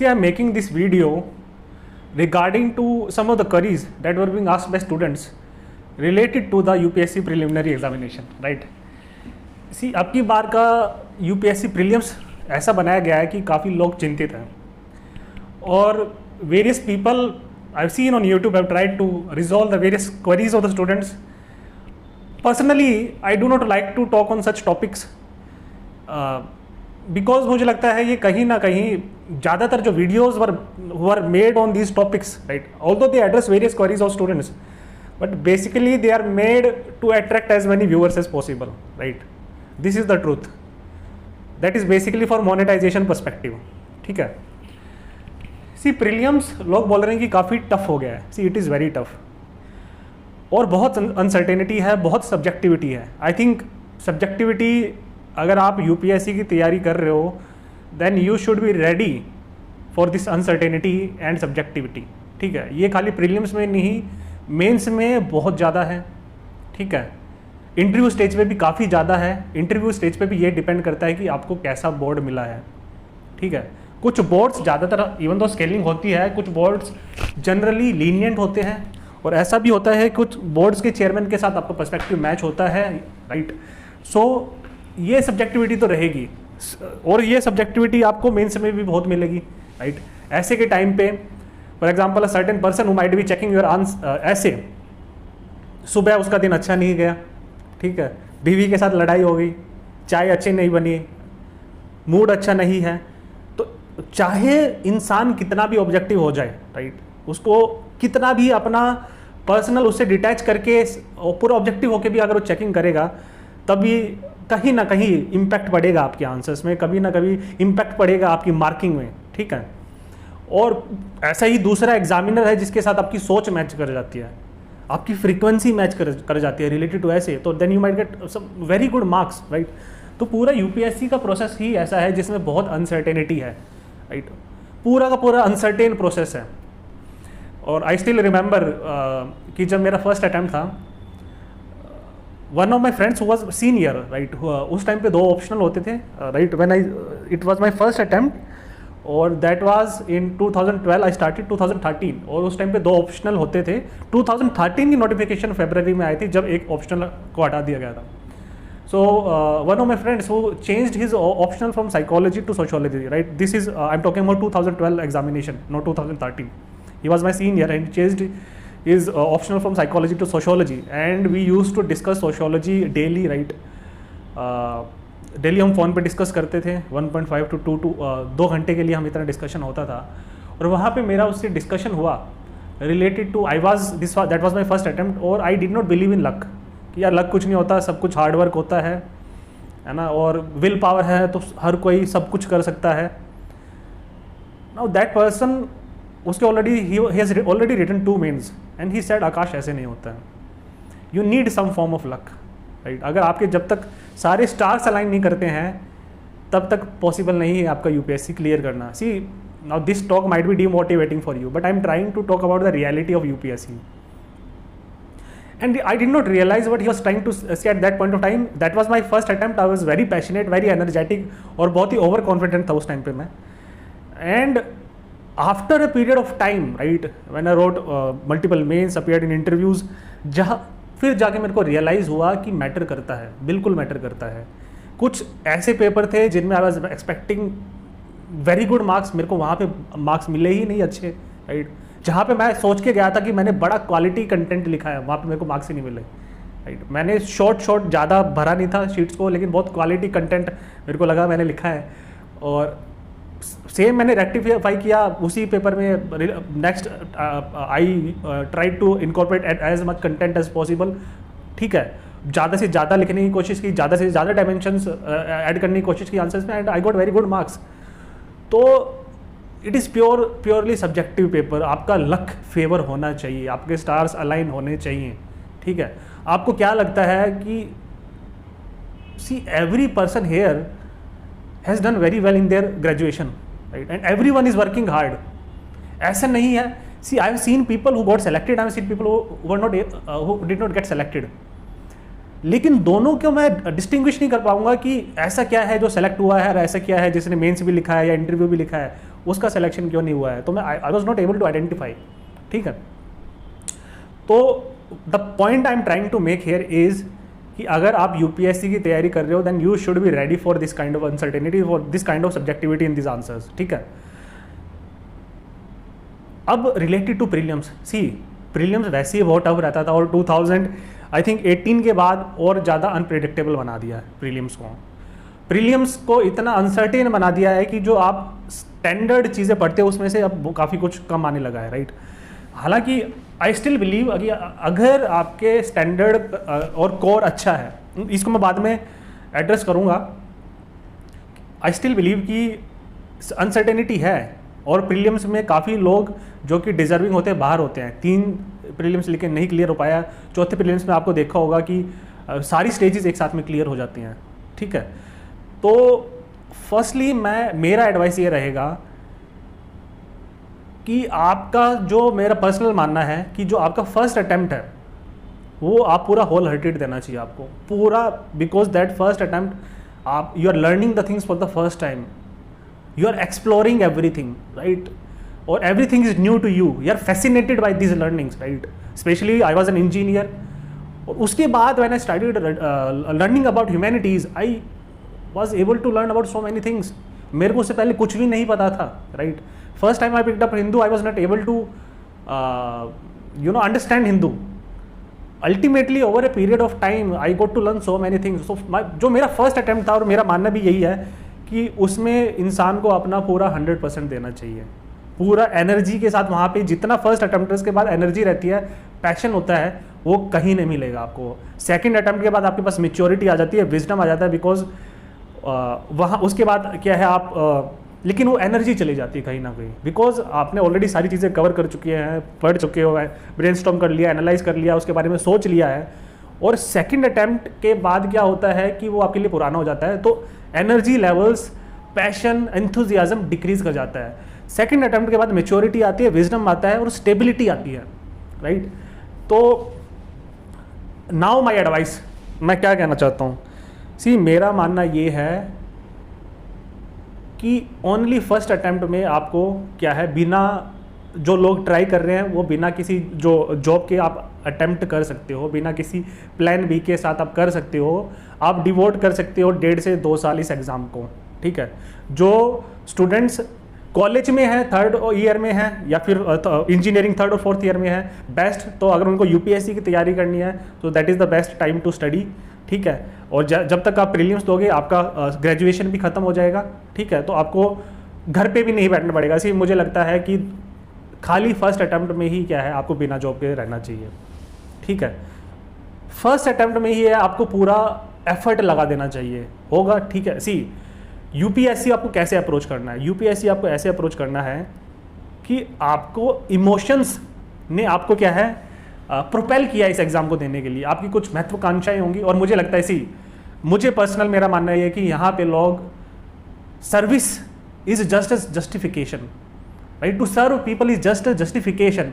See, I'm making this video regarding to some of the queries that were being asked by students related to the UPSC preliminary examination, right? See, अब की बार का UPSC prelims ऐसा बनाया गया है कि काफ़ी लोग चिंतित हैं और various people I've seen on YouTube have tried to resolve the various queries of the students. Personally, I do not like to talk on such topics because मुझे लगता है ये कहीं ना कहीं ज़्यादातर जो videos were made on these topics, right? Although they address various queries of students, but basically they are made to attract as many viewers as possible, right? This is the truth. That is basically for monetization perspective. ठीक है? See, prelims लोग बोल रहे हैं कि काफ़ी tough हो गया है. See, it is very tough. और बहुत अनसर्टेनिटी है, बहुत सब्जेक्टिविटी है. आई थिंक सब्जेक्टिविटी अगर आप यूपीएससी की तैयारी कर रहे हो then you should be ready for this uncertainty and subjectivity. ठीक है, ये खाली प्रीलिम्स में नहीं, मेंस में बहुत ज़्यादा है. ठीक है, इंटरव्यू स्टेज पे भी काफ़ी ज़्यादा है. इंटरव्यू स्टेज पे भी ये डिपेंड करता है कि आपको कैसा बोर्ड मिला है. ठीक है, कुछ बोर्ड्स ज़्यादातर इवन तो स्केलिंग होती है, कुछ बोर्ड्स जनरली लीनियंट होते हैं और ऐसा भी होता है कुछ बोर्ड्स के चेयरमैन के साथ आपका पर्सपेक्टिव मैच होता है, राइट? सो ये सब्जेक्टिविटी तो रहेगी और ये सब्जेक्टिविटी आपको मेंस में भी बहुत मिलेगी, राइट? ऐसे के टाइम पे for example a certain person who might be checking your ऐसे, सुबह उसका दिन अच्छा नहीं गया, ठीक है, बीवी के साथ लड़ाई हो गई, चाय अच्छी नहीं बनी, मूड अच्छा नहीं है, तो चाहे इंसान कितना भी ऑब्जेक्टिव हो जाए, राइट, उसको कितना भी अपना पर्सनल उससे डिटैच करके पूरा ऑब्जेक्टिव होके भी अगर वो चेकिंग करेगा तभी कहीं ना कहीं इम्पैक्ट पड़ेगा आपके आंसर्स में, कभी ना कभी इम्पैक्ट पड़ेगा आपकी मार्किंग में. ठीक है, और ऐसा ही दूसरा एग्जामिनर है जिसके साथ आपकी सोच मैच कर जाती है, आपकी फ्रीक्वेंसी मैच कर जाती है रिलेटेड टू ऐसे, तो then you might get some very good marks, right? तो पूरा यूपीएससी का प्रोसेस ही ऐसा है जिसमें बहुत अनसर्टेनिटी है, राइट? पूरा का पूरा अनसर्टेन प्रोसेस है. और आई स्टिल रिमेंबर कि जब मेरा फर्स्ट अटैम्प्ट था, one of my friends who was senior, right, उस टाइम पे 2 ऑप्शनल होते थे, right? It was my first attempt और that was in 2012. I started 2013 और उस टाइम पे 2 ऑप्शनल होते थे. 2013 की नोटिफिकेशन फरवरी में आई थी जब एक ऑप्शनल को हटा दिया गया था. So one of my friends who changed his optional from psychology to sociology, right? This is I am talking about 2012 examination, not 2013. He was my senior and changed his optional from psychology to sociology, and we used to discuss sociology daily, right? Daily हम phone पे discuss करते थे 1.5 to 2 घंटे के लिए हम इतना discussion होता था. और वहाँ पे मेरा उससे डिस्कशन हुआ related to that was my first attempt और I did not believe in luck कि यार लक कुछ नहीं होता, सब कुछ हार्ड वर्क होता है ना, और विल पावर है तो हर कोई सब कुछ कर सकता है. नाउ दैट पर्सन उसके he has already written 2 mains and he said आकाश ऐसे नहीं होता है, you need some form of luck, right? अगर आपके जब तक सारे स्टार्स अलाइन नहीं करते हैं तब तक पॉसिबल नहीं है आपका यूपीएससी क्लियर करना. See, now this talk might be demotivating for you but I am trying to talk about the reality of UPSC and I did not realize what he was trying to say at that point of time. That was my first attempt. I was very passionate, very energetic और बहुत ही over confident था उस time पे मैं. And after a period of time, right, when I wrote multiple mains, appeared in interviews, जहाँ फिर जाके मेरे को रियलाइज़ हुआ कि मैटर करता है, बिल्कुल मैटर करता है. कुछ ऐसे पेपर थे जिनमें I was expecting very good marks, मेरे को वहाँ पे मार्क्स मिले ही नहीं अच्छे, राइट? जहाँ पे मैं सोच के गया था कि मैंने बड़ा क्वालिटी कंटेंट लिखा है, वहाँ पे मेरे को मार्क्स ही नहीं मिले, राइट? मैंने शॉर्ट ज़्यादा भरा नहीं था शीट्स को, लेकिन बहुत क्वालिटी कंटेंट मेरे को लगा मैंने लिखा है. और सेम मैंने रेक्टिफाई किया उसी पेपर में. Next I try to incorporate as much content as possible. ठीक है, ज़्यादा से ज़्यादा लिखने की कोशिश की, ज़्यादा से ज़्यादा डायमेंशंस ऐड करने की कोशिश की आंसर्स में, and I got very good marks. तो it is purely subjective paper. आपका लक फेवर होना चाहिए, आपके स्टार्स अलाइन होने चाहिए. ठीक है, आपको क्या लगता है कि see every person here has done very well in their graduation, right? And everyone is working hard. ऐसा नहीं है. See, I have seen people who got selected. I have seen people who did not get selected. लेकिन दोनों को मैं distinguish नहीं कर पाऊंगा कि ऐसा क्या है जो सेलेक्ट हुआ है और ऐसा क्या है जिसने मेंस भी लिखा है या इंटरव्यू भी लिखा है. उसका सिलेक्शन क्यों नहीं हुआ है, तो मैं I was not able to identify, ठीक है। तो the point I am trying to make here is कि अगर आप यूपीएससी की तैयारी कर रहे हो then you should be ready for this kind of uncertainty, for this kind of subjectivity in this answers, ठीक है। अब related to prelims, see prelims वैसे ही बहुत टफ रहता था और 2018 के बाद और ज़्यादा अनप्रिडिक्टेबल बना दिया है प्रीलिम्स को। प्रीलिम्स को इतना अनसर्टेन बना दिया है कि जो आप स्टैंडर्ड चीज़ें पढ़ते हो उसमें से अब काफ़ी कुछ कम आने लगा है, राइट। हालांकि आई स्टिल बिलीव अगर आपके स्टैंडर्ड और कोर अच्छा है, इसको मैं बाद में एड्रेस करूँगा, आई स्टिल बिलीव कि अनसर्टेनिटी है और प्रीलिम्स में काफ़ी लोग जो कि डिजर्विंग होते हैं बाहर होते हैं। 3 प्रीलिम्स लेकिन नहीं क्लियर हो पाया, चौथे प्रीलिम्स में आपको देखा होगा कि सारी स्टेजेस एक साथ में क्लियर हो जाती हैं, ठीक है। तो फर्स्टली मेरा एडवाइस ये रहेगा कि आपका जो मेरा पर्सनल मानना है कि जो आपका फर्स्ट अटैम्प्ट है वो आप पूरा होल हार्टेड देना चाहिए आपको पूरा, बिकॉज दैट फर्स्ट अटैम्प्ट आप you are learning the things for the first time, you are exploring everything, right? Or everything is new to you, you are fascinated by these learnings, right? Especially I was an engineer, और उसके बाद when I started learning about humanities, I was able to learn about so many things. मेरे को उससे पहले कुछ भी नहीं पता था, right? First time I picked up Hindu, I was not able to understand Hindu. Ultimately over a period of time I got to learn so many things. So जो मेरा first attempt था और मेरा मानना भी यही है कि उसमें इंसान को अपना पूरा 100% देना चाहिए, पूरा एनर्जी के साथ। वहाँ पे जितना फर्स्ट अटैम्प्ट के बाद एनर्जी रहती है, पैशन होता है, वो कहीं नहीं मिलेगा आपको। सेकंड अटैम्प्ट के बाद आपके पास मैच्योरिटी आ जाती है, विजडम आ जाता है, बिकॉज वहाँ उसके बाद क्या है आप लेकिन वो एनर्जी चली जाती है कहीं ना कहीं, बिकॉज आपने ऑलरेडी सारी चीज़ें कवर कर चुके हैं, पढ़ चुके हो, ब्रेनस्टॉर्म कर लिया, एनालाइज कर लिया, उसके बारे में सोच लिया है। और सेकंड अटैम्प्ट के बाद क्या होता है कि वो आपके लिए पुराना हो जाता है, तो energy levels, passion, enthusiasm decrease कर जाता है। सेकंड अटैम्प्ट के बाद मैच्योरिटी आती है, विजडम आता है और स्टेबिलिटी आती है, राइट। तो नाउ माय एडवाइस, मैं क्या कहना चाहता हूँ, सी मेरा मानना ये है कि ओनली फर्स्ट अटैम्प्ट में आपको क्या है, बिना जो लोग ट्राई कर रहे हैं वो बिना किसी जो जॉब के आप अटेम्प्ट कर सकते हो, बिना किसी प्लान बी के साथ आप कर सकते हो, आप डिवोट कर सकते हो 1.5 से 2 साल इस एग्ज़ाम को, ठीक है। जो स्टूडेंट्स कॉलेज में है, 3rd ईयर में है या फिर इंजीनियरिंग 3rd और 4th ईयर में है, बेस्ट, तो अगर उनको यूपीएससी की तैयारी करनी है तो that is the best time to study, ठीक है। और जब तक आप प्रीलिम्स दोगे आपका ग्रेजुएशन भी ख़त्म हो जाएगा, ठीक है। तो आपको घर पे भी नहीं बैठना पड़ेगा। इसी मुझे लगता है कि खाली फर्स्ट अटैम्प्ट में ही क्या है, आपको बिना जॉब के रहना चाहिए, ठीक है। फर्स्ट अटैम्प्ट में ही है, आपको पूरा एफर्ट लगा देना चाहिए, होगा, ठीक है। सी यूपीएससी आपको कैसे अप्रोच करना है, यूपीएससी आपको ऐसे अप्रोच करना है कि आपको इमोशंस ने आपको क्या है प्रोपेल किया इस एग्ज़ाम को देने के लिए, आपकी कुछ महत्वाकांक्षाएं होंगी। और मुझे लगता है मुझे पर्सनल मेरा मानना ये है कि यहाँ पे लोग service is just a justification, right, to serve people is just a justification.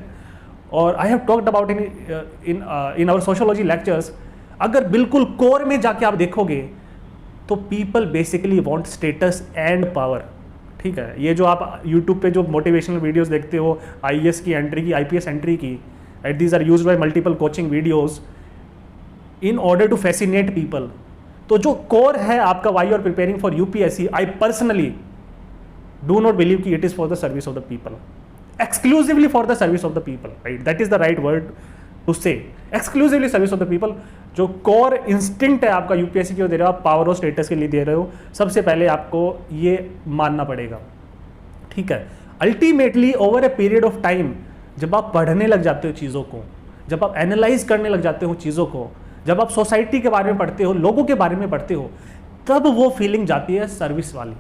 और I have talked about in our sociology lectures, अगर बिल्कुल कोर में जाके आप देखोगे तो people basically want status and power, ठीक है। ये जो आप यूट्यूब पे जो मोटिवेशनल वीडियोस देखते हो, आईएएस की एंट्री की, आईपीएस एंट्री की, right, these are used by multiple coaching videos in order to fascinate people. तो जो कोर है आपका, why you are preparing for UPSC, I personally do not believe कि it is for the service of the people, exclusively for the service of the people, right? That is the right word to say, exclusively service of the people। जो core instinct है आपका UPSC क्यों दे रहे हो, आप power और status के लिए दे रहे हो, सबसे पहले आपको ये मानना पड़ेगा, ठीक है। Ultimately over a period of time जब आप पढ़ने लग जाते हो चीज़ों को, जब आप एनालाइज करने लग जाते हो चीज़ों को, जब आप सोसाइटी के बारे में पढ़ते हो, लोगों के बारे में पढ़ते हो, तब वो फीलिंग जाती है सर्विस वाली।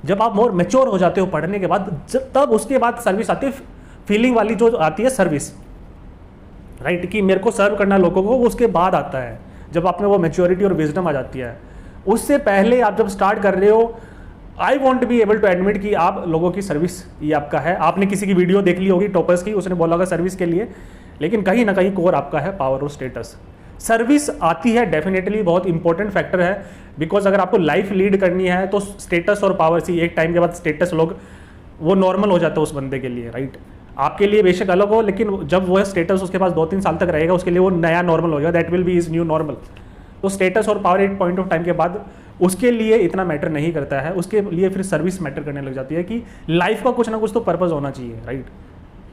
जब आप मोर मैच्योर हो जाते हो पढ़ने के बाद, तब उसके बाद सर्विस आती है, फीलिंग वाली जो आती है सर्विस, राइट, कि मेरे को सर्व करना लोगों को, उसके बाद आता है जब आप में वो मैच्योरिटी और विजडम आ जाती है। उससे पहले आप जब स्टार्ट कर रहे हो, I won't be able to admit कि आप लोगों की सर्विस ये आपका है। आपने किसी की वीडियो देख ली होगी टॉपर्स की, उसने बोला होगा सर्विस के लिए, लेकिन कहीं ना कहीं कोर आपका है पावर और स्टेटस। सर्विस आती है डेफिनेटली, बहुत इंपॉर्टेंट फैक्टर है, बिकॉज अगर आपको लाइफ लीड करनी है तो स्टेटस और पावर सी एक टाइम के बाद स्टेटस लोग वो नॉर्मल हो जाता है उस बंदे के लिए, राइट। आपके लिए बेशक अलग हो, लेकिन जब वो स्टेटस उसके पास 2-3 साल तक रहेगा, उसके लिए वो नया नॉर्मल होगा, that will be is new normal. तो स्टेटस और पावर एक पॉइंट ऑफ टाइम के बाद उसके लिए इतना मैटर नहीं करता है, उसके लिए फिर सर्विस मैटर करने लग जाती है कि लाइफ का कुछ ना कुछ तो पर्पस होना चाहिए, राइट।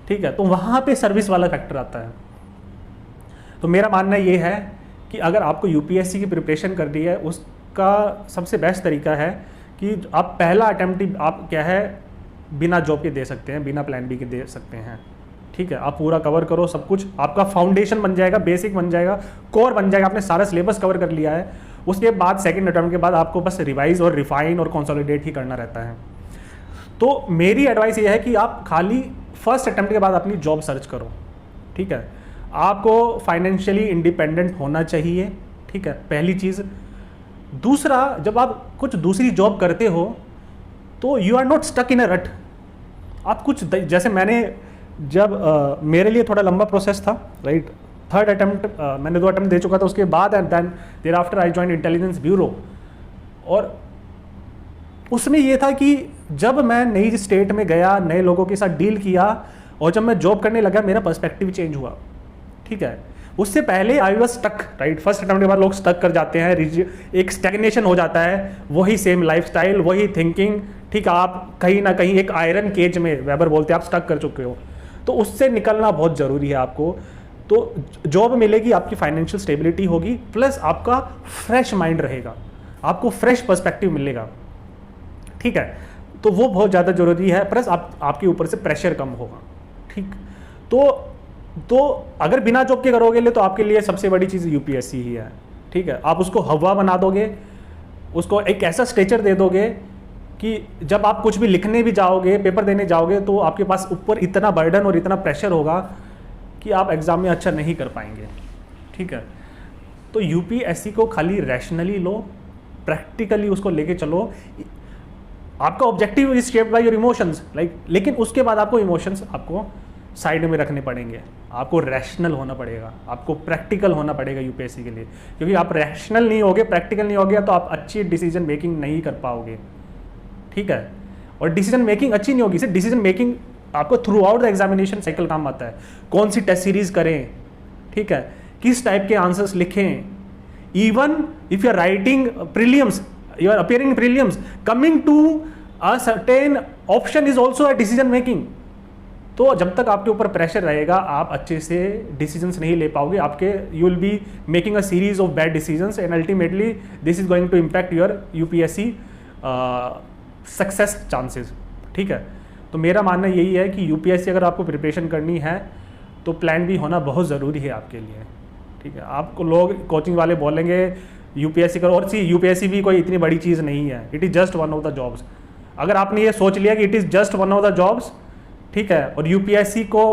ठीक है, तो वहाँ पे सर्विस वाला फैक्टर आता है। तो मेरा मानना ये है कि अगर आपको यूपीएससी की प्रिपरेशन करनी है, उसका सबसे बेस्ट तरीका है कि आप पहला अटैम्प्ट आप क्या है बिना जॉब के दे सकते हैं, बिना प्लान बी के दे सकते हैं। ठीक है, आप पूरा कवर करो सब कुछ, आपका फाउंडेशन बन जाएगा, बेसिक बन जाएगा, कोर बन जाएगा, आपने सारा सिलेबस कवर कर लिया है। उसके बाद सेकंड अटैम्प्ट के बाद आपको बस रिवाइज और रिफाइन और कंसोलिडेट ही करना रहता है। तो मेरी एडवाइस ये है कि आप खाली फर्स्ट अटैम्प्ट के बाद अपनी जॉब सर्च करो। ठीक है, आपको फाइनेंशियली इंडिपेंडेंट होना चाहिए। ठीक है, पहली चीज़। दूसरा, जब आप कुछ दूसरी जॉब करते हो तो you are not stuck in a rut. आप कुछ जैसे मैंने जब मेरे लिए थोड़ा लंबा प्रोसेस था, राइट। थर्ड अटैम्प्ट मैंने 2 अटैम्प्ट दे चुका था, उसके बाद and then thereafter I join Intelligence Bureau. और उसमें ये था कि जब मैं नई स्टेट में गया, नए लोगों के साथ डील किया, और जब मैं जॉब करने लगा मेरा पर्सपेक्टिव चेंज हुआ। ठीक है, उससे पहले I was stuck, right. First attempt के बाद लोग स्टक कर जाते हैं, एक स्टैग्नेशन हो जाता है, वही सेम लाइफस्टाइल, वही थिंकिंग। ठीक है, आप कहीं ना कहीं एक आयरन केज में, वेबर बोलते हैं, आप स्टक कर चुके हो। तो उससे निकलना बहुत ज़रूरी है आपको। तो जॉब मिलेगी, आपकी फाइनेंशियल स्टेबिलिटी होगी, प्लस आपका फ्रेश माइंड रहेगा, आपको फ्रेश पर्सपेक्टिव मिलेगा। ठीक है, तो वो बहुत ज़्यादा ज़रूरी है, प्लस आपके ऊपर से प्रेशर कम होगा। ठीक, तो अगर बिना जॉब के करोगे ले तो आपके लिए सबसे बड़ी चीज़ यूपीएससी ही है। ठीक है, आप उसको हवा बना दोगे, उसको एक ऐसा स्ट्रेचर दे दोगे कि जब आप कुछ भी लिखने भी जाओगे, पेपर देने जाओगे, तो आपके पास ऊपर इतना बर्डन और इतना प्रेशर होगा कि आप एग्ज़ाम में अच्छा नहीं कर पाएंगे। ठीक है, तो यूपीएससी को खाली रैशनली लो, प्रैक्टिकली उसको लेके चलो। आपका objective is shaped by your emotions, like, लेकिन उसके बाद आपको इमोशंस आपको साइड में रखने पड़ेंगे, आपको रैशनल होना पड़ेगा, आपको प्रैक्टिकल होना पड़ेगा यूपीएससी के लिए। क्योंकि आप रैशनल नहीं होगे, प्रैक्टिकल नहीं होगे, तो आप अच्छी डिसीजन मेकिंग नहीं कर पाओगे। ठीक है, और डिसीजन मेकिंग अच्छी नहीं होगी, सिर्फ डिसीजन मेकिंग आपको through out the examination cycle काम आता है। कौन सी टेस्ट सीरीज करें, ठीक है, किस टाइप के आंसर्स लिखें, even if you are writing prelims, you are appearing prelims, coming to a certain option is also a decision making. तो जब तक आपके ऊपर प्रेशर रहेगा, आप अच्छे से डिसीजंस नहीं ले पाओगे, आपके you will be making a series of bad decisions, and ultimately this is going to impact your UPSC success chances. ठीक है, तो मेरा मानना यही है कि यूपीएससी अगर आपको प्रिपरेशन करनी है तो प्लान बी होना बहुत ज़रूरी है आपके लिए। ठीक है, आपको लोग कोचिंग वाले बोलेंगे यूपीएससी करो, और सी यूपीएससी भी कोई इतनी बड़ी चीज़ नहीं है, it is just one of the jobs. अगर आपने ये सोच लिया कि it is just one of the jobs, ठीक है, और यूपीएससी को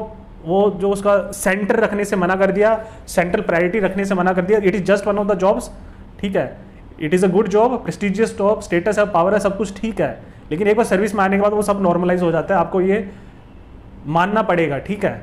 वो जो उसका सेंटर रखने से मना कर दिया, सेंट्रल प्रायोरिटी रखने से मना कर दिया, it is just one of the jobs. ठीक है, it is a good job, prestigious job, status है, पावर है, सब कुछ ठीक है, लेकिन एक बार सर्विस में आने के बाद वो सब नॉर्मलाइज हो जाता है, आपको ये मानना पड़ेगा। ठीक है,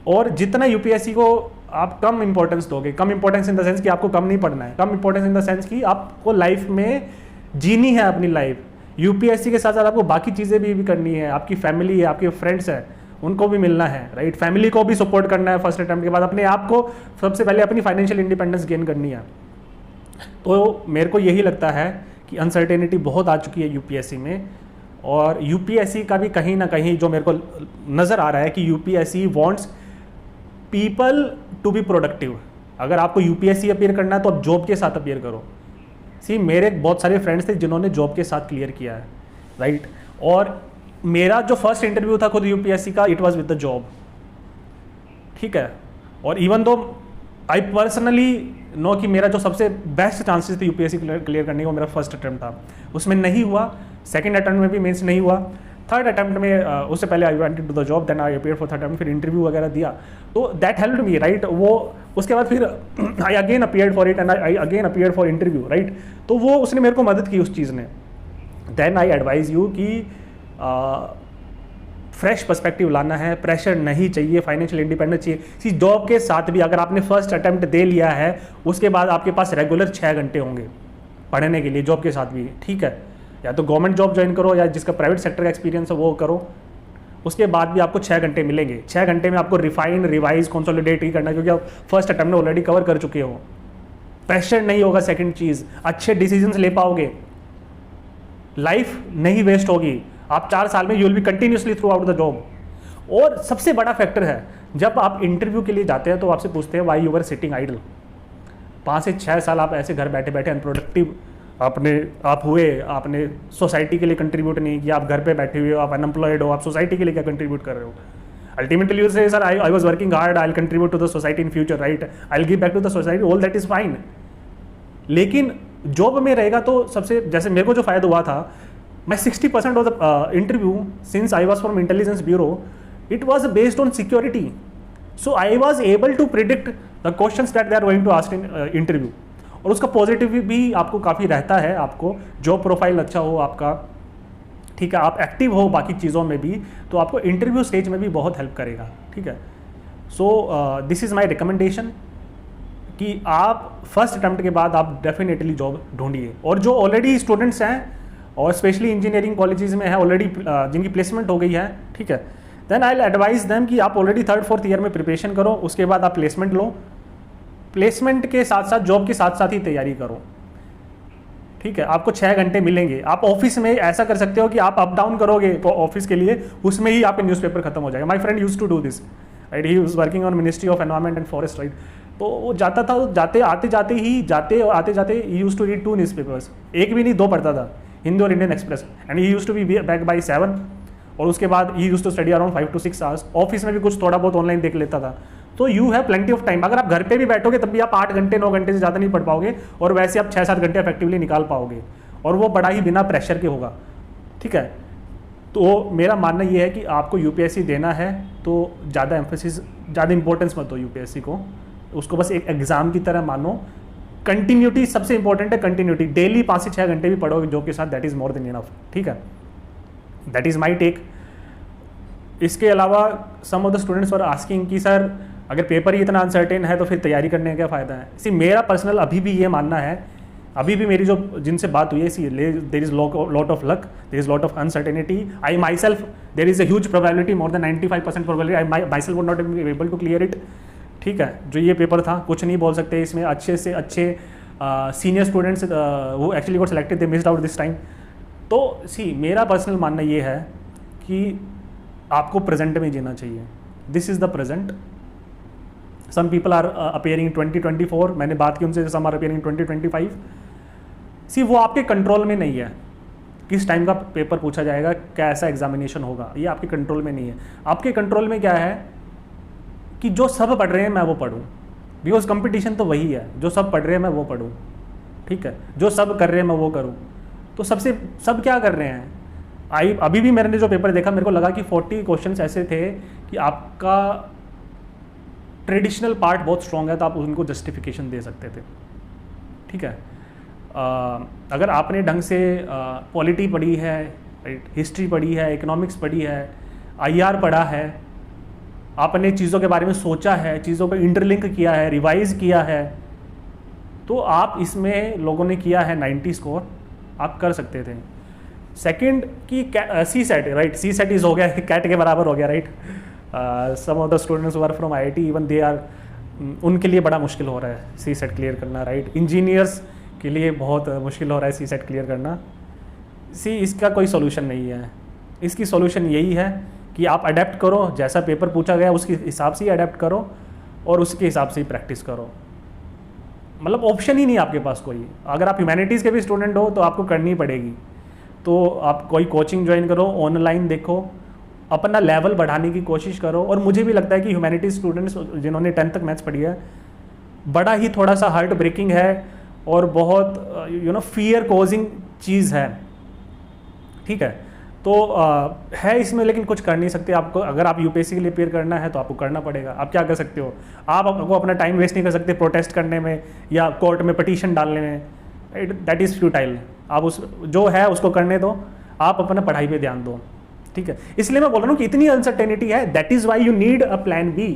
और जितना यूपीएससी को आप कम इंपॉर्टेंस दोगे, कम इंपॉर्टेंस इन द सेंस कि आपको कम नहीं पढ़ना है, कम इंपॉर्टेंस इन द सेंस कि आपको लाइफ में जीनी है अपनी लाइफ। यूपीएससी के साथ साथ आपको बाकी चीज़ें भी करनी है, आपकी फैमिली है, आपके फ्रेंड्स हैं, उनको भी मिलना है, राइट। फैमिली को भी सपोर्ट करना है फर्स्ट अटैम्प्ट के बाद, अपने आप को सबसे पहले अपनी फाइनेंशियल इंडिपेंडेंस गेन करनी है। तो मेरे को यही लगता है कि अनसर्टेनिटी बहुत आ चुकी है यूपीएससी में, और यूपीएससी का भी कहीं ना कहीं जो मेरे को नज़र आ रहा है कि UPSC wants people to be productive. अगर आपको यूपीएससी अपीयर करना है तो आप जॉब के साथ अपीयर करो। सी, मेरे बहुत सारे फ्रेंड्स थे जिन्होंने जॉब के साथ क्लियर किया है, राइट। और मेरा जो फर्स्ट इंटरव्यू था खुद यूपीएससी का, it was with the job. ठीक है, और even though I personally know कि मेरा जो सबसे बेस्ट चांसेस थे यूपीएससी क्लियर करने को, मेरा फर्स्ट अटैम्प्ट था, उसमें नहीं हुआ। सेकंड अटैम्प्ट में भी मेंस नहीं हुआ। थर्ड अटैम्प्ट में उससे पहले I went to the job, then I appeared for third attempt, फिर इंटरव्यू वगैरह दिया, तो दैट हेल्प्ड मी, राइट। वो उसके बाद फिर I again appeared for it and I again appeared for interview, right. तो वो उसने मेरे को मदद की उस चीज़ ने। देन आई एडवाइज यू कि फ्रेश पर्सपेक्टिव लाना है, प्रेशर नहीं चाहिए, फाइनेंशियल इंडिपेंडेंस चाहिए। सी, जॉब के साथ भी अगर आपने फर्स्ट अटैम्प्ट दे लिया है, उसके बाद आपके पास रेगुलर 6 घंटे होंगे पढ़ने के लिए, जॉब के साथ भी। ठीक है, या तो गवर्नमेंट जॉब ज्वाइन करो या जिसका प्राइवेट सेक्टर का एक्सपीरियंस है वो करो। उसके बाद भी आपको 6 घंटे मिलेंगे। 6 घंटे में आपको रिफाइन, रिवाइज, कंसोलिडेट ही करना है, क्योंकि आप फर्स्ट अटेम्प्ट में ऑलरेडी कवर कर चुके हो। प्रेशर नहीं होगा, सेकंड चीज़ अच्छे डिसीजंस ले पाओगे, लाइफ नहीं वेस्ट होगी। आप 4 साल में you will B continuously through out the job. और सबसे बड़ा फैक्टर है, जब आप इंटरव्यू के लिए जाते हैं तो आपसे पूछते हैं why you are sitting idle. 5 से 6 साल आप ऐसे घर बैठे बैठे अनप्रोडक्टिव आप हुए, आपने सोसाइटी के लिए कंट्रीब्यूट नहीं किया, आप घर पे बैठे हुए हो, आप अनएम्प्लॉयड हो, आप सोसाइटी के लिए क्या कंट्रीब्यूट कर रहे हो? Ultimately you say sir I was working hard, I will contribute to the society in future, right, I will give back to the society, all that is fine. लेकिन job में रहेगा तो सबसे, जैसे मेरे को जो फायदा हुआ था, मैं 60% of the interview since I was from Intelligence Bureau, it was based on security. So I was able to predict the questions that they are going to ask in interview. और उसका पॉजिटिव भी आपको काफ़ी रहता है, आपको job profile अच्छा हो आपका, ठीक है, आप एक्टिव हो बाकी चीज़ों में भी, तो आपको इंटरव्यू स्टेज में भी बहुत हेल्प करेगा, ठीक है। So this is my recommendation कि आप फर्स्ट अटैम्प्ट के बाद आप डेफिनेटली जॉब ढूंढिए। और जो ऑलरेडी स्टूडेंट्स हैं और स्पेशली इंजीनियरिंग कॉलेजेस में है ऑलरेडी, जिनकी प्लेसमेंट हो गई है, ठीक है, then I will advise them कि आप ऑलरेडी 3rd 4th ईयर में प्रिपरेशन करो, उसके बाद आप प्लेसमेंट लो। प्लेसमेंट के साथ साथ जॉब के साथ साथ ही तैयारी करो, ठीक है। आपको 6 घंटे मिलेंगे। आप ऑफिस में ऐसा कर सकते हो कि आप अप डाउन करोगे ऑफिस के लिए, उसमें ही आपका न्यूज़पेपर खत्म हो जाएगा। My friend used to do this, right, he was working on ministry of environment and forest, right. तो वो जाता था, आते जाते he used to read 2 newspapers, एक भी नहीं 2 पढ़ता था, हिंदू और Indian Express, and he used to be back by 7। और उसके बाद he used to study around 5 to 6 hours. Office में भी कुछ थोड़ा बहुत ऑनलाइन देख लेता था। तो you have plenty of time. अगर आप घर पे भी बैठोगे तब भी आप 8 घंटे 9 घंटे से ज़्यादा नहीं पढ़ पाओगे, और वैसे आप 6-7 घंटे इफेक्टिवली निकाल पाओगे, और वो बड़ा ही बिना प्रेशर के होगा, ठीक है। तो मेरा मानना ये है कि आपको यूपीएससी देना है तो ज़्यादा एम्फेसिस, ज़्यादा इंपॉर्टेंस मत दो यूपीएससी को, उसको बस एक एग्ज़ाम की तरह मानो। कंटिन्यूटी सबसे इंपॉर्टेंट है, कंटिन्यूटी। डेली 5 से 6 घंटे भी पढ़ोगे जॉब के साथ, that is more than enough, ठीक है। That is my take. इसके अलावा some of the students were asking कि सर अगर पेपर ही इतना अनसर्टेन है तो फिर तैयारी करने का क्या फ़ायदा है। सी मेरा पर्सनल अभी भी ये मानना है, अभी भी मेरी जो जिनसे बात हुई है, see there is lot of luck, there is lot of uncertainty. I myself, there is a huge probability, more than 95% probability I myself would not be able to clear it, ठीक है। जो ये paper था, कुछ नहीं बोल सकते इसमें, अच्छे से अच्छे सीनियर स्टूडेंट्स वो actually got selected, they missed out this time. तो सी मेरा पर्सनल मानना ये है कि आपको प्रेजेंट में जीना चाहिए। This is the present. Some people are appearing 2024, मैंने बात की उनसे, सम आर अपेयरिंग 2025। सी वो आपके कंट्रोल में नहीं है, किस टाइम का पेपर पूछा जाएगा, कैसा एग्जामिनेशन होगा, ये आपके कंट्रोल में नहीं है। आपके कंट्रोल में क्या है कि जो सब पढ़ रहे हैं मैं वो पढ़ूँ, बिकॉज कंपटीशन तो वही है, जो सब पढ़ रहे हैं मैं वो पढ़ूँ, ठीक है, जो सब कर रहे हैं मैं वो करूँ। तो सब क्या कर रहे हैं, अभी भी मैंने जो पेपर देखा मेरे को लगा कि 40 क्वेश्चंस ऐसे थे कि आपका ट्रेडिशनल पार्ट बहुत स्ट्रॉन्ग है तो आप उनको जस्टिफिकेशन दे सकते थे, ठीक है। अगर आपने ढंग से पॉलिटी पढ़ी है, हिस्ट्री पढ़ी है, इकोनॉमिक्स पढ़ी है, IR पढ़ा है, आपने चीज़ों के बारे में सोचा है, चीज़ों पर इंटरलिंक किया है, रिवाइज किया है, तो आप इसमें लोगों ने किया है 90 स्कोर, आप कर सकते थे। सेकंड कि CSET, राइट, CSET इज हो गया, कैट के बराबर हो गया, right. Some of the students who are from IIT even they are, उनके लिए बड़ा मुश्किल हो रहा है CSET क्लियर करना, राइट। इंजीनियर्स के लिए बहुत मुश्किल हो रहा है CSET क्लियर करना। इसका कोई सोल्यूशन नहीं है। इसकी सोल्यूशन यही है कि आप अडेप्ट करो, जैसा पेपर पूछा गया उसके हिसाब से ही अडेप्ट करो और उसके हिसाब से ही प्रैक्टिस करो। मतलब ऑप्शन ही नहीं आपके पास कोई। अगर आप ह्यूमैनिटीज़ के भी स्टूडेंट हो तो आपको करनी पड़ेगी। तो आप कोई कोचिंग ज्वाइन करो, ऑनलाइन देखो, अपना लेवल बढ़ाने की कोशिश करो। और मुझे भी लगता है कि ह्यूमैनिटीज़ स्टूडेंट्स जिन्होंने 10th तक मैथ्स पढ़ी है, बड़ा ही थोड़ा सा हार्ट ब्रेकिंग है और बहुत फियर कॉजिंग चीज़ है, ठीक है। तो है इसमें, लेकिन कुछ कर नहीं सकते। आपको अगर आप UPSC के लिए प्रिपेयर करना है तो आपको करना पड़ेगा। आप क्या कर सकते हो, आप आपको अपना टाइम वेस्ट नहीं कर सकते प्रोटेस्ट करने में या कोर्ट में पिटीशन डालने में, दैट इज़ फ्यूटाइल। आप उस जो है उसको करने दो, आप अपना पढ़ाई पे ध्यान दो, ठीक है। इसलिए मैं बोल रहा हूँ कि इतनी अनसर्टेनिटी है, that is why you need a plan B,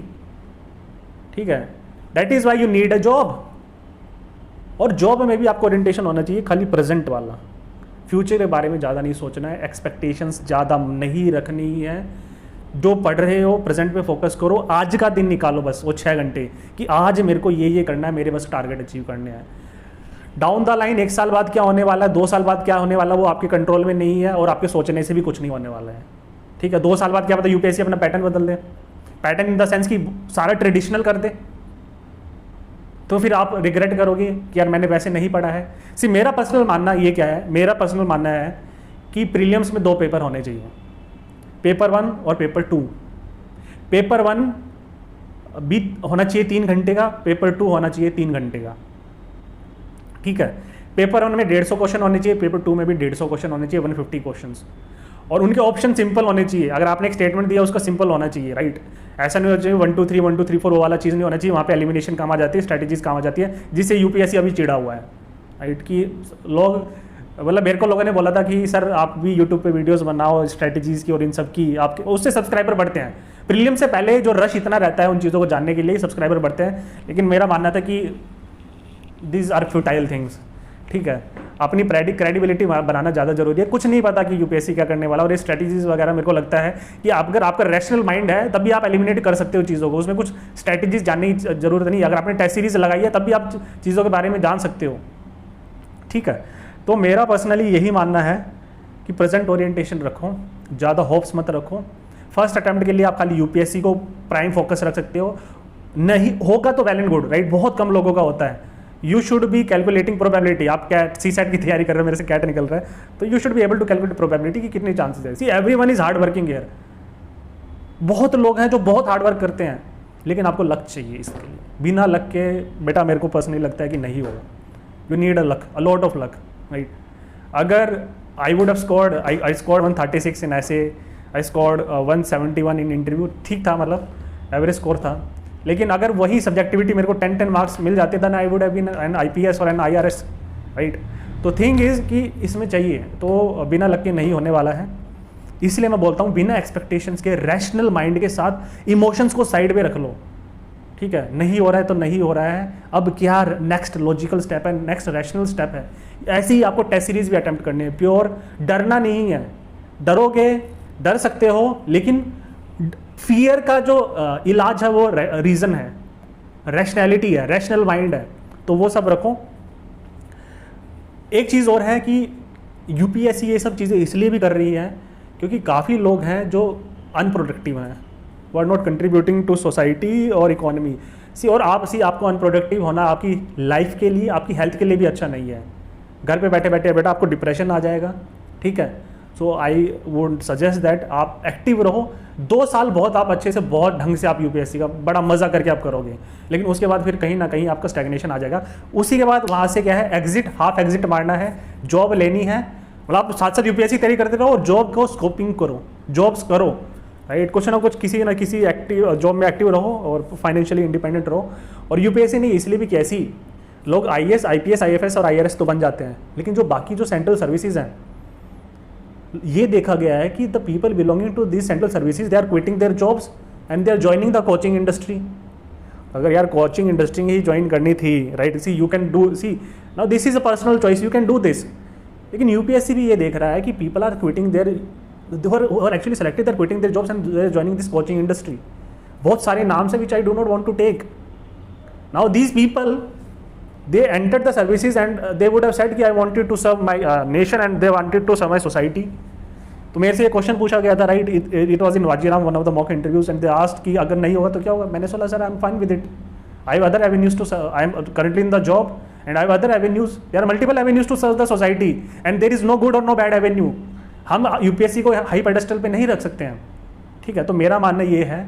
ठीक है। That is why you need a job. और जॉब में भी आपको ओरिएंटेशन होना चाहिए खाली प्रेजेंट वाला, फ्यूचर के बारे में ज़्यादा नहीं सोचना है, एक्सपेक्टेशंस ज़्यादा नहीं रखनी है। जो पढ़ रहे हो प्रेजेंट पे फोकस करो, आज का दिन निकालो बस वो 6 घंटे कि आज मेरे को ये करना है, मेरे बस टारगेट अचीव करने हैं। डाउन द लाइन 1 साल बाद क्या होने वाला है, 2 साल बाद क्या होने वाला है, वो आपके कंट्रोल में नहीं है और आपके सोचने से भी कुछ नहीं होने वाला है। ठीक है, 2 साल बाद क्या पता यूपीएससी अपना पैटर्न बदल दे, पैटर्न इन द सेंस कि सारा ट्रेडिशनल कर दे, तो फिर आप रिग्रेट करोगे कि यार मैंने वैसे नहीं पढ़ा है। सी मेरा पर्सनल मानना ये क्या है, मेरा पर्सनल मानना है कि प्रीलिम्स में 2 पेपर होने चाहिए, पेपर 1 और पेपर 2। पेपर 1 भी होना चाहिए 3 घंटे का, पेपर 2 होना चाहिए 3 घंटे का। ठीक है, पेपर 1 में 150 क्वेश्चन होने चाहिए, पेपर 2 में भी 150 क्वेश्चन होने चाहिए, 150 क्वेश्चंस, और उनके ऑप्शन सिंपल होने चाहिए। अगर आपने एक स्टेटमेंट दिया उसका सिंपल होना चाहिए, राइट। ऐसा नहीं होना चाहिए 1 2 3 1 2 3 4 वो वाला चीज़ नहीं होना चाहिए। वहाँ पे एलिमिनेशन काम आ जाती है, स्ट्रैटेजीज काम आ जाती है, जिससे यूपीएससी अभी चिड़ा हुआ है, राइट। कि लोग मतलब मेरे को लोगों ने बोला था कि सर आप भी यूट्यूब पे वीडियोस बनाओ स्ट्रैटेजीज़ की और इन सब की, आपके उससे सब्सक्राइबर बढ़ते हैं। प्रीलियम से पहले जो रश इतना रहता है उन चीज़ों को जानने के लिए सब्सक्राइबर बढ़ते हैं, लेकिन मेरा मानना था कि दीज आर फ्यूटाइल थिंग्स। ठीक है, अपनी क्रेडिबिलिटी बनाना ज़्यादा जरूरी है। कुछ नहीं पता कि यूपीएससी क्या करने वाला, और ये स्ट्रैटेजीज वगैरह मेरे को लगता है कि अगर आपका रैशनल माइंड है तभी आप एलिमिनेट कर सकते हो चीज़ों को, उसमें कुछ स्ट्रैटेजीज जानने की जरूरत नहीं। अगर आपने टेस्ट सीरीज लगाई है तब भी आप चीज़ों के बारे में जान सकते हो। ठीक है, तो मेरा पर्सनली यही मानना है कि प्रेजेंट ओरिएंटेशन रखो, ज़्यादा होप्स मत रखो। फर्स्ट अटैम्प्ट के लिए आप खाली यूपीएससी को प्राइम फोकस रख सकते हो, नहीं होगा तो वेल एंड गुड, राइट। बहुत कम लोगों का होता है। You should B calculating probability. आप कैट सीसेट की तैयारी कर रहे हो, मेरे से कैट निकल रहा है, तो you should be able to calculate probability कि कितने चांसेस है। See everyone is hard working here. बहुत लोग हैं जो बहुत हार्ड वर्क करते हैं, लेकिन आपको लक चाहिए इसके लिए। बिना लक के बेटा मेरे को पर्सनली लगता है कि नहीं होगा। You need a luck, a lot of luck, right. अगर I would have scored, I scored 136 in essay, I scored 171 in interview, ठीक था, मतलब एवरेज स्कोर था। लेकिन अगर वही सब्जेक्टिविटी मेरे को 10 मार्क्स मिल जाते then I would have been an IPS और एन आईआरएस, राइट। तो थिंग इज कि इसमें चाहिए, तो बिना लग के नहीं होने वाला है। इसलिए मैं बोलता हूँ बिना एक्सपेक्टेशंस के, रैशनल माइंड के साथ इमोशंस को साइड पे रख लो। ठीक है, नहीं हो रहा है तो नहीं हो रहा है, अब क्या नेक्स्ट लॉजिकल स्टेप है, नेक्स्ट रैशनल स्टेप है। ऐसे ही आपको टेस्ट सीरीज भी अटेम्प्ट करनी है। प्योर डरना नहीं है, डरोगे डर सकते हो, लेकिन फियर का जो इलाज है वो रीजन है, रैशनैलिटी है, रैशनल माइंड है, तो वो सब रखो। एक चीज़ और है कि यूपीएससी ये सब चीज़ें इसलिए भी कर रही है क्योंकि काफ़ी लोग हैं जो अनप्रोडक्टिव हैं, वो are not contributing to society और इकोनॉमी। और आपको अनप्रोडक्टिव होना आपकी लाइफ के लिए, आपकी हेल्थ के लिए भी अच्छा नहीं है। घर पे बैठे बैठे बेटा आपको डिप्रेशन आ जाएगा। ठीक है, सो आई वुड सजेस्ट दैट आप एक्टिव रहो। 2 साल बहुत आप अच्छे से, बहुत ढंग से आप यूपीएससी का बड़ा मज़ा करके आप करोगे, लेकिन उसके बाद फिर कहीं ना कहीं आपका स्टैग्नेशन आ जाएगा। उसी के बाद वहाँ से क्या है, एग्जिट, हाफ एग्जिट मारना है, जॉब लेनी है। मतलब आप साथ साथ यूपीएससी तैयारी करते रहो और जॉब को स्कोपिंग करो, जॉब्स करो, राइट। कुछ ना कुछ किसी ना किसी एक्टिव जॉब में एक्टिव रहो और फाइनेंशियली इंडिपेंडेंट रहो। और यूपीएससी नहीं इसलिए भी कैसी लोग आईएएस, आईपीएस, आईएफएस और आईआरएस तो बन जाते हैं, लेकिन जो बाकी जो सेंट्रल सर्विसेज हैं, ये देखा गया है कि the people belonging to this central services they are quitting their jobs and they are joining the coaching industry. अगर यार कोचिंग इंडस्ट्री ही ज्वाइन करनी थी, right, see you can do, see now this is a personal choice, you can do this. लेकिन UPSC भी ये देख रहा है कि people are quitting their, who are actually selected, they're quitting their jobs and they're joining this coaching industry. बहुत सारे नाम से which I do not want to take. Now these people, they entered the services and they would have said कि I wanted to serve my nation and they wanted to serve my society. तो मेरे से ये question पूछा गया था, right, it was in Vajiram, one of the mock interviews, and they asked कि अगर नहीं होगा तो क्या होगा। मैंने सोचा sir I am fine with it, I have other avenues too, I am currently in the job and I have other avenues, there are multiple avenues to serve the society and there is no good or no bad avenue. हम UPSC को high pedestal पे नहीं रख सकते हैं। ठीक है, तो मेरा मानना ये है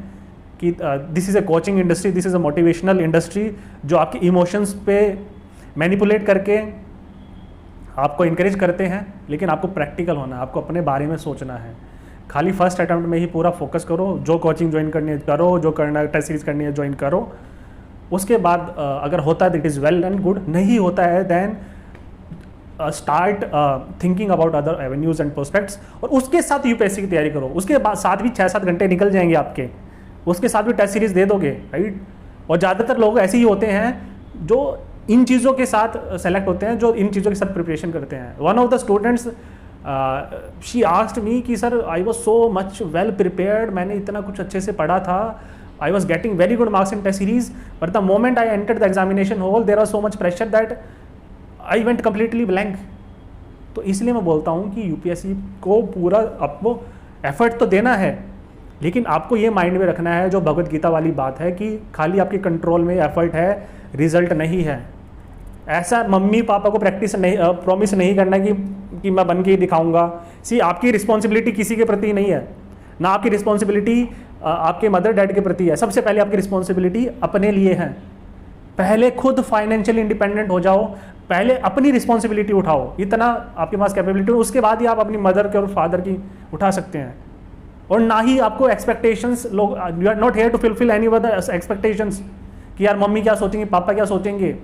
कि this is a coaching industry, this is a motivational industry जो आपके इमोशंस पे मैनिपुलेट करके आपको इंकरेज करते हैं, लेकिन आपको प्रैक्टिकल होना है, आपको अपने बारे में सोचना है। खाली फर्स्ट अटैम्प्ट में ही पूरा फोकस करो, जो कोचिंग ज्वाइन करनी है करो, जो करना है टेस्ट सीरीज करनी है ज्वाइन करो। उसके बाद अगर होता है it is well and good, नहीं होता है then start thinking about other avenues and prospects, और उसके साथ यूपीएससी की तैयारी करो। उसके बाद साथ भी 6-7 घंटे निकल जाएंगे आपके, उसके साथ भी टेस्ट सीरीज दे दोगे, राइट। और ज़्यादातर लोग ऐसे ही होते हैं जो इन चीज़ों के साथ सेलेक्ट होते हैं जो इन चीज़ों के साथ प्रिपरेशन करते हैं. One of the students she asked me कि sir I was so much well prepared, मैंने इतना कुछ अच्छे से पढ़ा था, I was getting very good marks in test series, but the moment I entered the examination hall there was so much pressure that I went completely blank. तो इसलिए मैं बोलता हूँ कि यूपीएससी को पूरा आपको एफर्ट तो देना है, लेकिन आपको ये माइंड में रखना है जो भगवत गीता वाली बात है कि खाली आपके कंट्रोल में एफर्ट है, रिजल्ट नहीं है. ऐसा मम्मी पापा को प्रॉमिस नहीं करना कि मैं बन के ही दिखाऊंगा. सी आपकी रिस्पॉन्सिबिलिटी किसी के प्रति नहीं है, ना आपकी रिस्पॉन्सिबिलिटी आपके मदर डैड के प्रति है. सबसे पहले आपकी रिस्पॉन्सिबिलिटी अपने लिए है. पहले खुद फाइनेंशियली इंडिपेंडेंट हो जाओ, पहले अपनी रिस्पॉन्सिबिलिटी उठाओ, इतना आपके पास कैपेबिलिटी हो, उसके बाद ही आप अपनी मदर के और फादर की उठा सकते हैं. और ना ही आपको एक्सपेक्टेशंस, लोग you are not here to fulfil any other expectations कि यार मम्मी क्या सोचेंगे, पापा क्या सोचेंगे,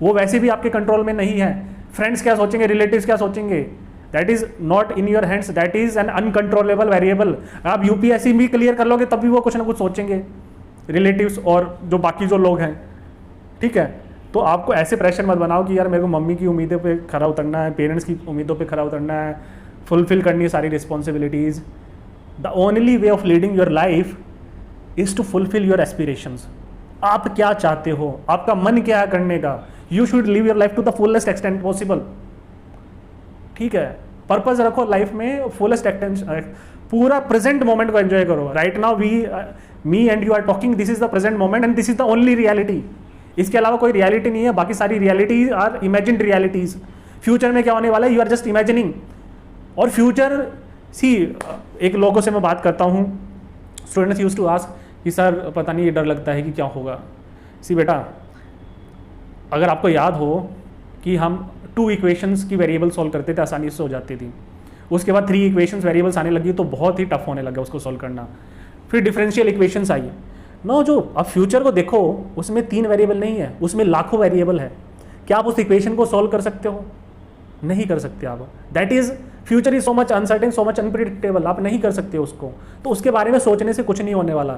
वो वैसे भी आपके कंट्रोल में नहीं है. फ्रेंड्स क्या सोचेंगे, रिलेटिव्स क्या सोचेंगे, that is not in your hands, that is an uncontrollable variable. आप यूपीएससी भी क्लियर कर लोगे तब भी वो कुछ ना कुछ सोचेंगे, रिलेटिव्स और जो बाकी जो लोग हैं. ठीक है, तो आपको ऐसे प्रेशर मत बनाओ कि यार मेरे को मम्मी की उम्मीदों पे खरा उतरना है, पेरेंट्स की उम्मीदों पे खरा उतरना है, फुलफिल करनी है सारी responsibilities. The only way of leading your life is to fulfil your aspirations. आप क्या चाहते हो, आपका मन क्या है करने का. You should live your life to the fullest extent possible. ठीक है, पर्पज रखो लाइफ में, फुलेस्ट एक्सटेंट, पूरा प्रेजेंट मोमेंट को एंजॉय करो. Right now me and you are talking, this is the present moment and this is the only reality. इसके अलावा कोई रियलिटी नहीं है, बाकी सारी realities are imagined realities. Future में क्या होने वाला है, यू आर जस्ट इमेजिनिंग. और फ्यूचर सी, एक लोगों से मैं बात करता हूँ, स्टूडेंट्स यूज टू आस्क कि सर पता नहीं, ये डर लगता है कि क्या होगा. सी बेटा, अगर आपको याद हो कि हम 2 इक्वेशंस की वेरिएबल सॉल्व करते थे, आसानी से हो जाती थी. उसके बाद 3 इक्वेशंस वेरिएबल्स आने लगी तो बहुत ही टफ होने लगा उसको सॉल्व करना. फिर डिफरेंशियल इक्वेशंस आई. नो, जो अब फ्यूचर को देखो उसमें 3 वेरिएबल नहीं है, उसमें लाखों वेरिएबल है. क्या आप उस इक्वेशन को सॉल्व कर सकते हो? नहीं कर सकते आप. That is future is so much uncertain, so much unpredictable, आप नहीं कर सकते उसको. तो उसके बारे में सोचने से कुछ नहीं होने वाला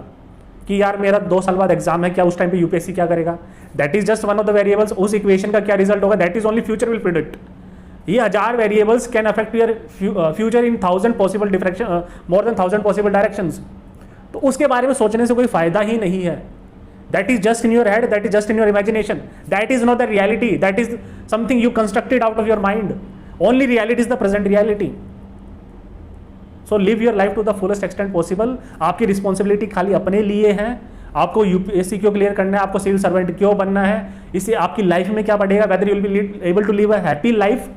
कि यार मेरा 2 साल बाद एग्जाम है, क्या उस टाइम पे यूपीएससी क्या करेगा. That is just one of the variables. उस इक्वेशन का क्या रिजल्ट होगा, that is only future will predict. ये 1000 variables can affect your future in 1000 possible direction, more than 1000 possible directions. तो उसके बारे में सोचने से कोई फायदा ही नहीं है. That is just in your head, that is just in your imagination, that is not the reality, that is something you constructed out of your mind. Only reality is the present reality. So live your life to the fullest extent possible. आपकी responsibility खाली अपने लिए है. आपको UPSC क्यों clear करना है, आपको सिविल सर्वेंट क्यों बनना है, इससे आपकी लाइफ में क्या बढ़ेगा, whether you will be able to live a happy life.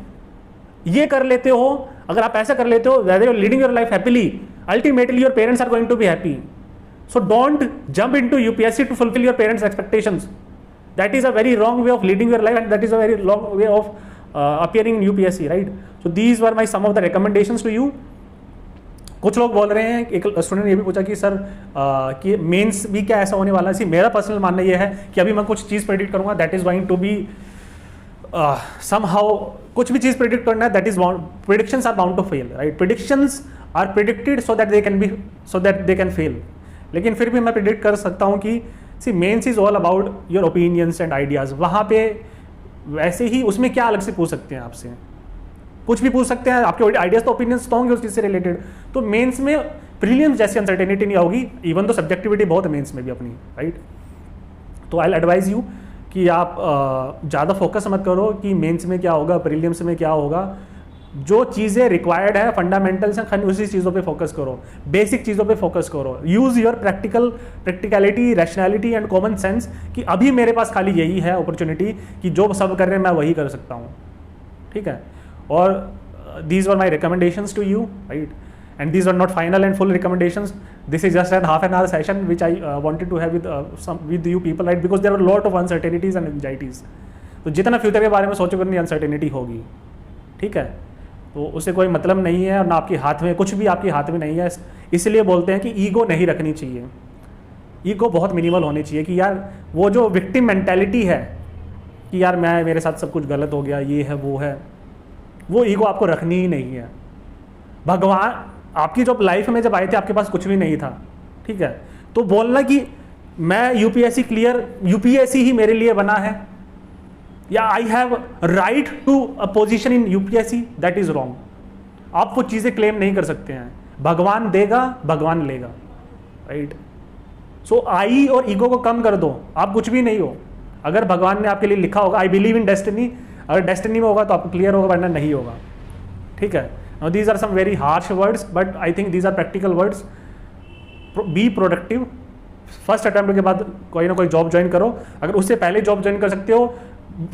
ये कर लेते हो, अगर आप ऐसा कर लेते हो, whether you living your life happily, ultimately your parents are going to be happy. So don't jump into UPSC to fulfil your parents expectations. That is a very wrong way of leading your life and that is a very wrong way of appearing in UPSC, right? So these were my some of the recommendations to you. कुछ लोग बोल रहे हैं, एक student ने ये भी पूछा कि सर कि मेंस भी क्या ऐसा होने वाला है. मेरा पर्सनल मानना ये है कि अभी मैं कुछ चीज़ प्रेडिक्ट करूंगा, that is going to be somehow, कुछ भी चीज़ प्रेडिक्ट करना है, that is predictions are bound to fail, right. Predictions are predicted so that they can fail. लेकिन फिर भी मैं प्रेडिक्ट कर सकता हूँ कि see mains is all about your opinions and ideas. वहाँ पे वैसे ही उसमें क्या अलग से पूछ सकते हैं आपसे, कुछ भी पूछ सकते हैं. आपके आइडियाज तो ओपिनियंस तो होंगे उस चीज़ से रिलेटेड. तो मेंस में प्रीलिम्स जैसी अनसर्टेनिटी नहीं होगी, इवन तो सब्जेक्टिविटी बहुत है मेंस में भी अपनी, राइट. तो आई एडवाइज यू कि आप ज़्यादा फोकस मत करो कि मेंस में क्या होगा, प्रीलिम्स में क्या होगा. जो चीज़ें रिक्वायर्ड है, फंडामेंटल्स हैं, खाली उसी चीज़ों पे फोकस करो, बेसिक चीज़ों पे फोकस करो. Use your practicality, rationality and common sense कि अभी मेरे पास खाली यही है अपॉर्चुनिटी कि जो सब कर रहे हैं मैं वही कर सकता हूँ. ठीक है. और these were my recommendations to you, right? And these are not final and full recommendations. This is just an half an hour session which I wanted to have with you people, right? Because there were a lot of uncertainties and anxieties. तो जितना future के बारे में सोचोगे उतनी uncertainty होगी. ठीक है. तो उससे कोई मतलब नहीं है और ना आपके हाथ में, कुछ भी आपके हाथ में नहीं है. इसलिए बोलते हैं कि ईगो नहीं रखनी चाहिए. ईगो बहुत मिनिमल होनी चाहिए कि यार वो जो विक्टिम मेंटेलिटी है कि यार मेरे साथ सब कुछ गलत हो गया, ये है वो है, वो ईगो आपको रखनी ही नहीं है. भगवान आपकी जो लाइफ में जब आए थे आपके पास कुछ भी नहीं था. ठीक है. तो बोलना कि मैं यूपीएससी ही मेरे लिए बना है, या I have right to a position in UPSC, that is wrong. आप वो चीज़ें क्लेम नहीं कर सकते हैं। भगवान देगा, भगवान लेगा, राइट। सो आई और ईगो को कम कर दो, आप कुछ भी नहीं हो। अगर भगवान ने आपके लिए लिखा होगा, आई बिलीव इन डेस्टिनी, अगर डेस्टिनी में होगा तो आपको क्लियर होगा, वरना नहीं होगा, ठीक है। Now these are some very harsh words, but I think these are practical words. Be productive, first attempt के बाद कोई ना कोई जॉब ज्वाइन करो। अगर उससे पहले जॉब ज्वाइन कर सकते हो,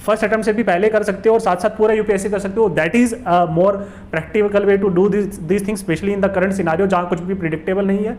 फर्स्ट अटेम्प्ट से भी पहले कर सकते हो, और साथ साथ पूरा यूपीएससी कर सकते हो। That is a more practical way to do this things, specially in the current scenario जहाँ कुछ भी प्रिडिक्टेबल नहीं है।